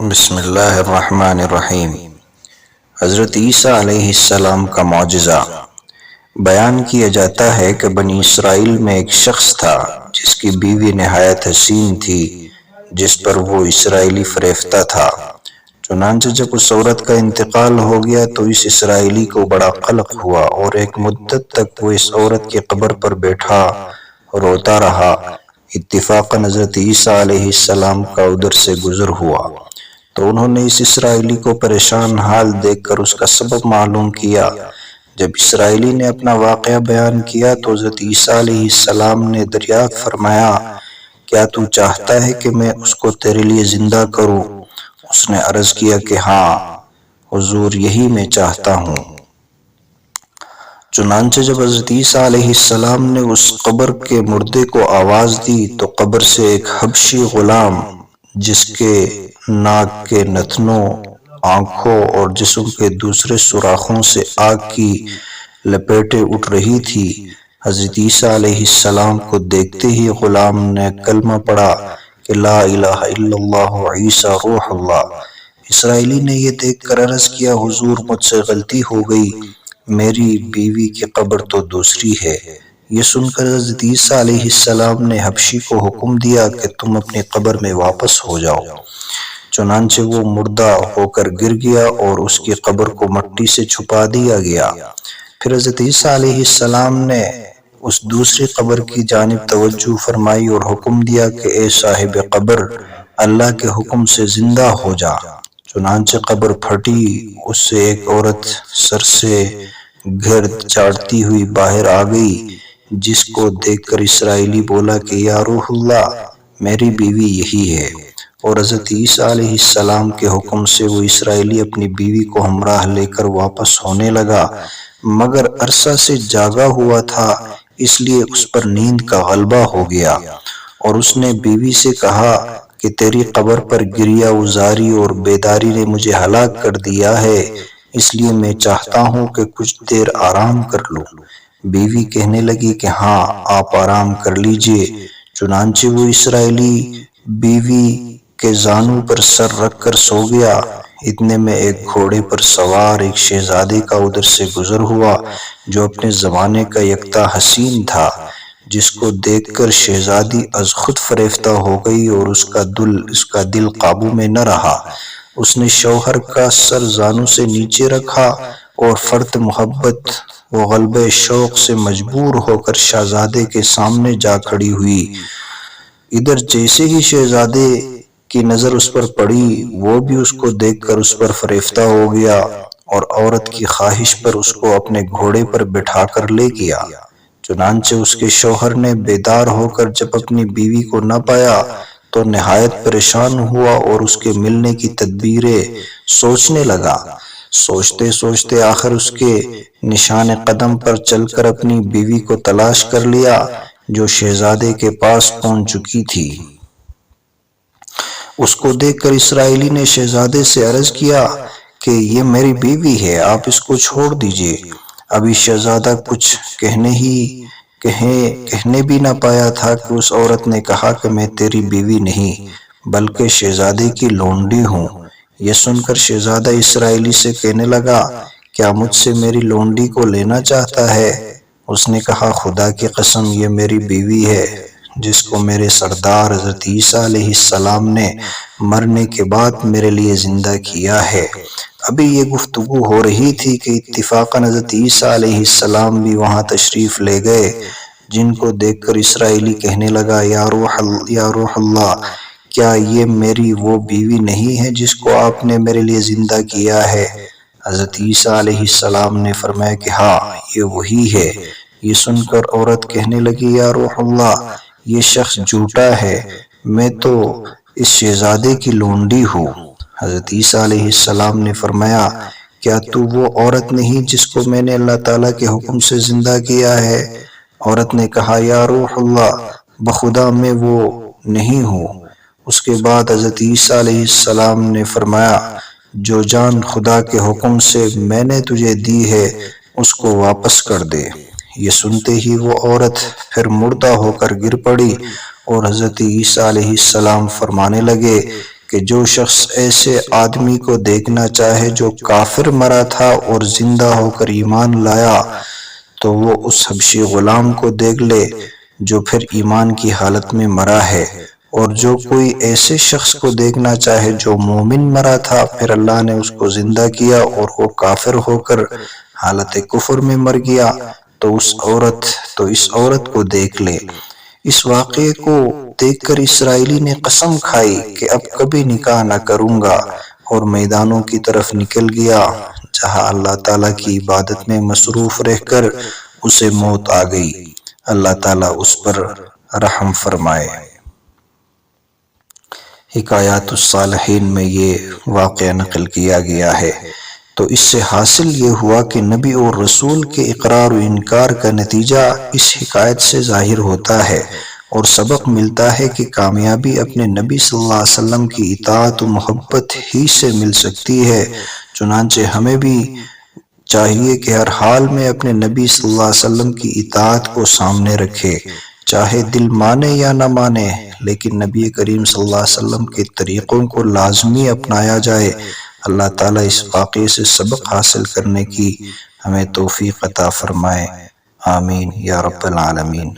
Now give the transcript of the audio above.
بسم اللہ الرحمن الرحیم۔ حضرت عیسیٰ علیہ السلام کا معجزہ۔ بیان کیا جاتا ہے کہ بنی اسرائیل میں ایک شخص تھا جس کی بیوی نہایت حسین تھی، جس پر وہ اسرائیلی فریفتہ تھا۔ چنانچہ جب اس عورت کا انتقال ہو گیا تو اس اسرائیلی کو بڑا قلق ہوا اور ایک مدت تک وہ اس عورت کی قبر پر بیٹھا روتا رہا۔ اتفاقاً حضرت عیسیٰ علیہ السلام کا ادھر سے گزر ہوا تو انہوں نے اس اسرائیلی کو پریشان حال دیکھ کر اس کا سبب معلوم کیا۔ جب اسرائیلی نے اپنا واقعہ بیان کیا تو حضرت عیسیٰ علیہ السلام نے دریافت فرمایا، کیا تو چاہتا ہے کہ میں اس کو تیرے لیے زندہ کروں؟ اس نے عرض کیا کہ ہاں حضور، یہی میں چاہتا ہوں۔ چنانچہ جب حضرت عیسیٰ علیہ السلام نے اس قبر کے مردے کو آواز دی تو قبر سے ایک حبشی غلام، جس کے ناک کے نتنوں، آنکھوں اور جسم کے دوسرے سوراخوں سے آگ کی لپیٹیں اٹھ رہی تھی، حضرت عیسیٰ علیہ السلام کو دیکھتے ہی غلام نے کلمہ پڑھا کہ لا الہ الا اللہ عیسیٰ روح اللہ۔ اسرائیلی نے یہ دیکھ کر عرض کیا، حضور مجھ سے غلطی ہو گئی، میری بیوی کی قبر تو دوسری ہے۔ یہ سن کر حضرت عیسیٰ علیہ السلام نے حبشی کو حکم دیا کہ تم اپنی قبر میں واپس ہو جاؤ۔ چنانچہ وہ مردہ ہو کر گر گیا اور اس کی قبر کو مٹی سے چھپا دیا گیا۔ پھر حضرت عیسیٰ علیہ السلام نے اس دوسری قبر کی جانب توجہ فرمائی اور حکم دیا کہ اے صاحب قبر، اللہ کے حکم سے زندہ ہو جا۔ چنانچہ قبر پھٹی، اس سے ایک عورت سر سے گرد چاٹتی ہوئی باہر آ گئی، جس کو دیکھ کر اسرائیلی بولا کہ یا روح اللہ، میری بیوی یہی ہے۔ اور حضرت عیسیٰ علیہ السلام کے حکم سے وہ اسرائیلی اپنی بیوی کو ہمراہ لے کر واپس ہونے لگا، مگر عرصہ سے جاگا ہوا تھا، اس لیے اس پر نیند کا غلبہ ہو گیا، اور اس نے بیوی سے کہا کہ تیری قبر پر گریہ وزاری اور بیداری نے مجھے ہلاک کر دیا ہے، اس لیے میں چاہتا ہوں کہ کچھ دیر آرام کر لوں۔ بیوی کہنے لگی کہ ہاں آپ آرام کر لیجئے۔ چنانچہ وہ اسرائیلی بیوی کے زانوں پر سر رکھ کر سو گیا۔ اتنے میں ایک گھوڑے پر سوار ایک شہزادے کا ادھر سے گزر ہوا جو اپنے زمانے کا یکتا حسین تھا، جس کو دیکھ کر شہزادی از خود فریفتہ ہو گئی اور اس کا دل قابو میں نہ رہا۔ اس نے شوہر کا سر زانوں سے نیچے رکھا اور فرط محبت و غلبہ شوق سے مجبور ہو کر شہزادے کے سامنے جا کھڑی ہوئی۔ ادھر جیسے ہی شہزادے کی نظر اس پر پڑی، وہ بھی اس کو دیکھ کر اس پر فریفتہ ہو گیا اور عورت کی خواہش پر اس کو اپنے گھوڑے پر بٹھا کر لے گیا۔ چنانچہ اس کے شوہر نے بیدار ہو کر جب اپنی بیوی کو نہ پایا تو نہایت پریشان ہوا اور اس کے ملنے کی تدبیریں سوچنے لگا۔ سوچتے سوچتے آخر اس کے نشان قدم پر چل کر اپنی بیوی کو تلاش کر لیا، جو شہزادے کے پاس پہنچ چکی تھی۔ اس کو دیکھ کر اسرائیلی نے شہزادے سے عرض کیا کہ یہ میری بیوی ہے، آپ اس کو چھوڑ دیجئے۔ ابھی شہزادہ کچھ کہنے بھی نہ پایا تھا کہ اس عورت نے کہا کہ میں تیری بیوی نہیں بلکہ شہزادے کی لونڈی ہوں۔ یہ سن کر شہزادہ اسرائیلی سے کہنے لگا، کیا مجھ سے میری لونڈی کو لینا چاہتا ہے؟ اس نے کہا، خدا کی قسم یہ میری بیوی ہے، جس کو میرے سردار حضرت عیسیٰ علیہ السلام نے مرنے کے بعد میرے لیے زندہ کیا ہے۔ ابھی یہ گفتگو ہو رہی تھی کہ اتفاقاً حضرت عیسیٰ علیہ السلام بھی وہاں تشریف لے گئے، جن کو دیکھ کر اسرائیلی کہنے لگا، یا روح اللہ، کیا یہ میری وہ بیوی نہیں ہے جس کو آپ نے میرے لیے زندہ کیا ہے؟ حضرت عیسیٰ علیہ السلام نے فرمایا کہ ہاں یہ وہی ہے۔ یہ سن کر عورت کہنے لگی، یا روح اللہ، یہ شخص جھوٹا ہے، میں تو اس شہزادے کی لونڈی ہوں۔ حضرت عیسیٰ علیہ السلام نے فرمایا، کیا تو وہ عورت نہیں جس کو میں نے اللہ تعالیٰ کے حکم سے زندہ کیا ہے؟ عورت نے کہا، یا روح اللہ، بخدا میں وہ نہیں ہوں۔ اس کے بعد حضرت عیسیٰ علیہ السلام نے فرمایا، جو جان خدا کے حکم سے میں نے تجھے دی ہے اس کو واپس کر دے۔ یہ سنتے ہی وہ عورت پھر مردہ ہو کر گر پڑی اور حضرت عیسیٰ علیہ السلام فرمانے لگے کہ جو شخص ایسے آدمی کو دیکھنا چاہے جو کافر مرا تھا اور زندہ ہو کر ایمان لایا تو وہ اس حبشی غلام کو دیکھ لے جو پھر ایمان کی حالت میں مرا ہے، اور جو کوئی ایسے شخص کو دیکھنا چاہے جو مومن مرا تھا پھر اللہ نے اس کو زندہ کیا اور وہ کافر ہو کر حالت کفر میں مر گیا تو اس عورت کو دیکھ لے۔ اس واقعے کو دیکھ کر اسرائیلی نے قسم کھائی کہ اب کبھی نکاح نہ کروں گا، اور میدانوں کی طرف نکل گیا جہاں اللہ تعالیٰ کی عبادت میں مصروف رہ کر اسے موت آ گئی۔ اللہ تعالیٰ اس پر رحم فرمائے۔ حکایات الصالحین میں یہ واقعہ نقل کیا گیا ہے۔ تو اس سے حاصل یہ ہوا کہ نبی اور رسول کے اقرار و انکار کا نتیجہ اس حکایت سے ظاہر ہوتا ہے، اور سبق ملتا ہے کہ کامیابی اپنے نبی صلی اللہ علیہ وسلم کی اطاعت و محبت ہی سے مل سکتی ہے۔ چنانچہ ہمیں بھی چاہیے کہ ہر حال میں اپنے نبی صلی اللہ علیہ وسلم کی اطاعت کو سامنے رکھے، چاہے دل مانے یا نہ مانے، لیکن نبی کریم صلی اللہ علیہ وسلم کے طریقوں کو لازمی اپنایا جائے۔ اللہ تعالیٰ اس واقعے سے سبق حاصل کرنے کی ہمیں توفیق عطا فرمائے، آمین یا رب العالمین۔